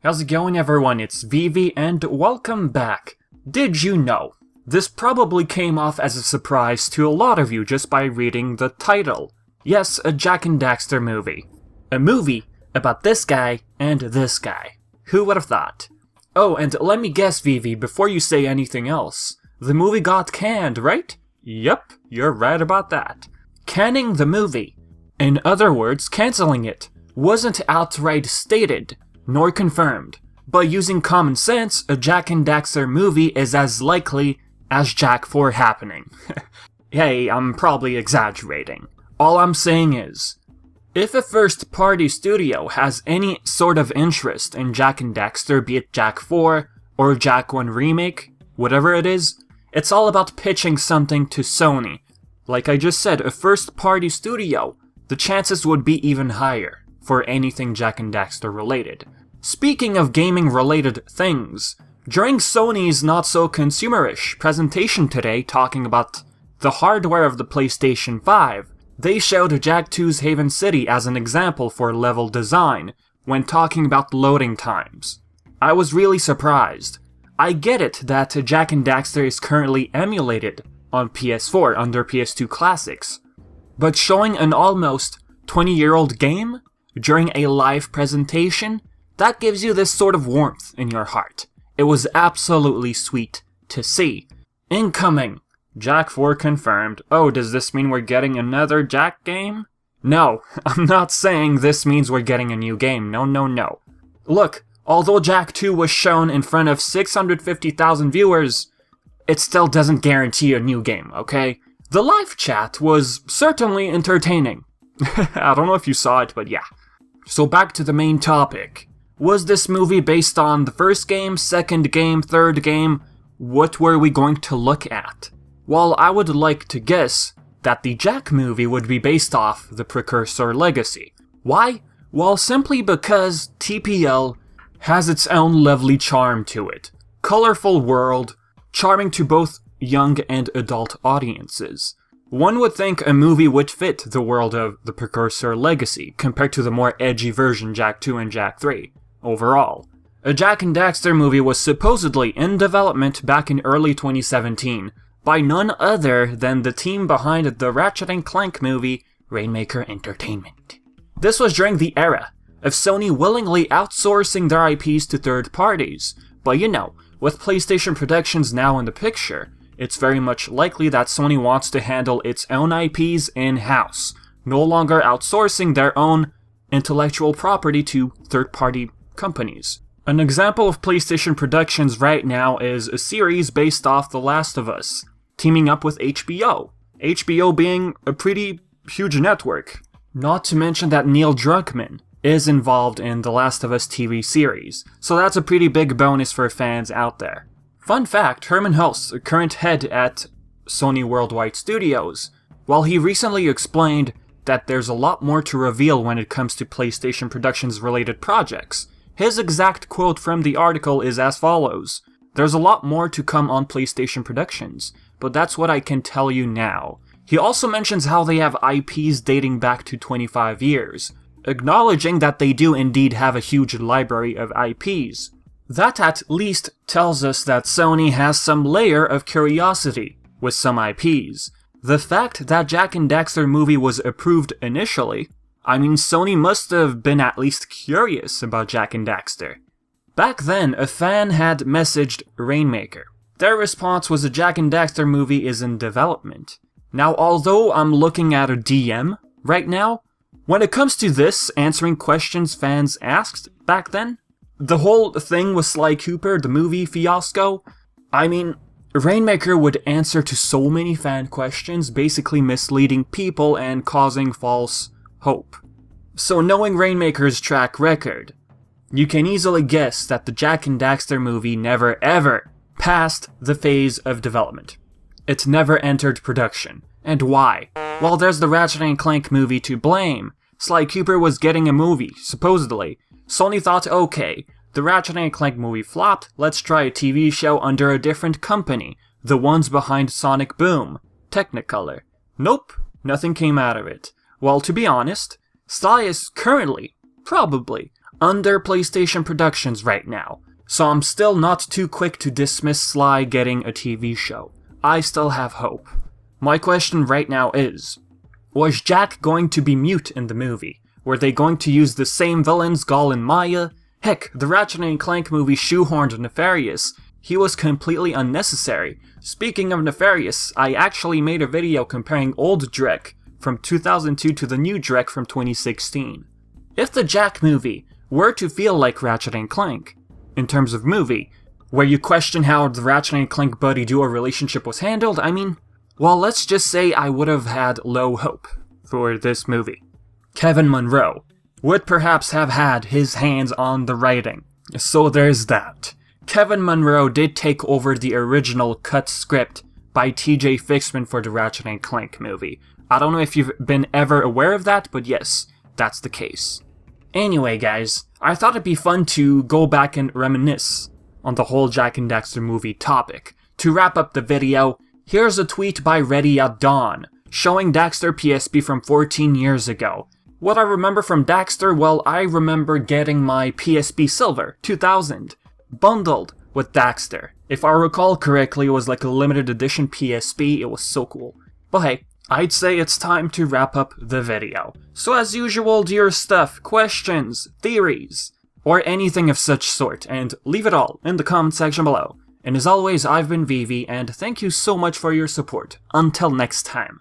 How's it going, everyone? It's Vivi and welcome back. Did you know? This probably came off as a surprise to a lot of you just by reading the title. Yes, a Jak and Daxter movie. A movie about this guy and this guy. Who would have thought? Oh, and let me guess, Vivi, before you say anything else. The movie got canned, right? Yep, you're right about that. Canning the movie, in other words, canceling it, wasn't outright stated, nor confirmed. But using common sense, a Jak and Daxter movie is as likely as Jak 4 happening. Hey, I'm probably exaggerating. All I'm saying is, if a first-party studio has any sort of interest in Jak and Daxter, be it Jak 4 or Jak 1 Remake, whatever it is, it's all about pitching something to Sony. Like I just said, a first-party studio, the chances would be even higher for anything Jak and Daxter related. Speaking of gaming-related things, during Sony's not-so-consumerish presentation today talking about the hardware of the PlayStation 5, they showed Jak 2's Haven City as an example for level design when talking about loading times. I was really surprised. I get it that Jak and Daxter is currently emulated on PS4 under PS2 Classics, but showing an almost 20-year-old game during a live presentation, that gives you this sort of warmth in your heart. It was absolutely sweet to see. Incoming! Jak 4 confirmed. Oh, does this mean we're getting another Jak game? No, I'm not saying this means we're getting a new game. No. Look, although Jak 2 was shown in front of 650,000 viewers, it still doesn't guarantee a new game, okay? The live chat was certainly entertaining. I don't know if you saw it, but yeah. So back to the main topic. Was this movie based on the first game, second game, third game? What were we going to look at? Well, I would like to guess that the Jak movie would be based off the precursor legacy. Why? Well, simply because TPL has its own lovely charm to it. Colorful world, charming to both young and adult audiences. One would think a movie would fit the world of the precursor legacy compared to the more edgy version Jak 2 and Jak 3. Overall, a Jak and Daxter movie was supposedly in development back in early 2017 by none other than the team behind the Ratchet Clank movie, Rainmaker Entertainment. This was during the era of Sony willingly outsourcing their IPs to third parties, but you know, with PlayStation Productions now in the picture, it's very much likely that Sony wants to handle its own IPs in-house, no longer outsourcing their own intellectual property to third-party companies. An example of PlayStation Productions right now is a series based off The Last of Us, teaming up with HBO. HBO being a pretty huge network. Not to mention that Neil Druckmann is involved in The Last of Us TV series, so that's a pretty big bonus for fans out there. Fun fact, Hermen Hulst, a current head at Sony Worldwide Studios, while he recently explained that there's a lot more to reveal when it comes to PlayStation Productions related projects, his exact quote from the article is as follows: "There's a lot more to come on PlayStation Productions, but that's what I can tell you now." He also mentions how they have IPs dating back to 25 years, acknowledging that they do indeed have a huge library of IPs. That at least tells us that Sony has some layer of curiosity with some IPs. The fact that Jak and Daxter movie was approved initially, I mean, Sony must have been at least curious about Jak and Daxter. Back then, a fan had messaged Rainmaker. Their response was a Jak and Daxter movie is in development. Now, although I'm looking at a DM right now, when it comes to this, answering questions fans asked back then, the whole thing with Sly Cooper, the movie fiasco, I mean, Rainmaker would answer to so many fan questions, basically misleading people and causing false hope. So knowing Rainmaker's track record, you can easily guess that the Jak and Daxter movie never ever passed the phase of development. It never entered production. And why? Well, there's the Ratchet Clank movie to blame. Sly Cooper was getting a movie, supposedly. Sony thought, okay, the Ratchet Clank movie flopped, let's try a TV show under a different company, the ones behind Sonic Boom, Technicolor. Nope, nothing came out of it. Well, to be honest, Sly is currently, probably, under PlayStation Productions right now, so I'm still not too quick to dismiss Sly getting a TV show. I still have hope. My question right now is, was Jak going to be mute in the movie? Were they going to use the same villains, Gall and Maya? Heck, the Ratchet Clank movie shoehorned Nefarious. He was completely unnecessary. Speaking of Nefarious, I actually made a video comparing old Drek from 2002 to the new Drek from 2016. If the Jak movie were to feel like Ratchet Clank, in terms of movie, where you question how the Ratchet Clank buddy duo relationship was handled, I mean, well, let's just say I would have had low hope for this movie. Kevin Munro would perhaps have had his hands on the writing, so there's that. Kevin Munro did take over the original cut script by TJ Fixman for the Ratchet Clank movie. I don't know if you've been ever aware of that, but yes, that's the case. Anyway guys, I thought it'd be fun to go back and reminisce on the whole Jak Daxter movie topic. To wrap up the video, here's a tweet by Ready at Dawn, showing Daxter PSP from 14 years ago. What I remember from Daxter, well, I remember getting my PSP Silver 2000 bundled with Daxter. If I recall correctly, it was like a limited edition PSP, it was so cool. But hey, I'd say it's time to wrap up the video. So as usual, do your stuff, questions, theories, or anything of such sort, and leave it all in the comment section below. And as always, I've been Vivi, and thank you so much for your support. Until next time.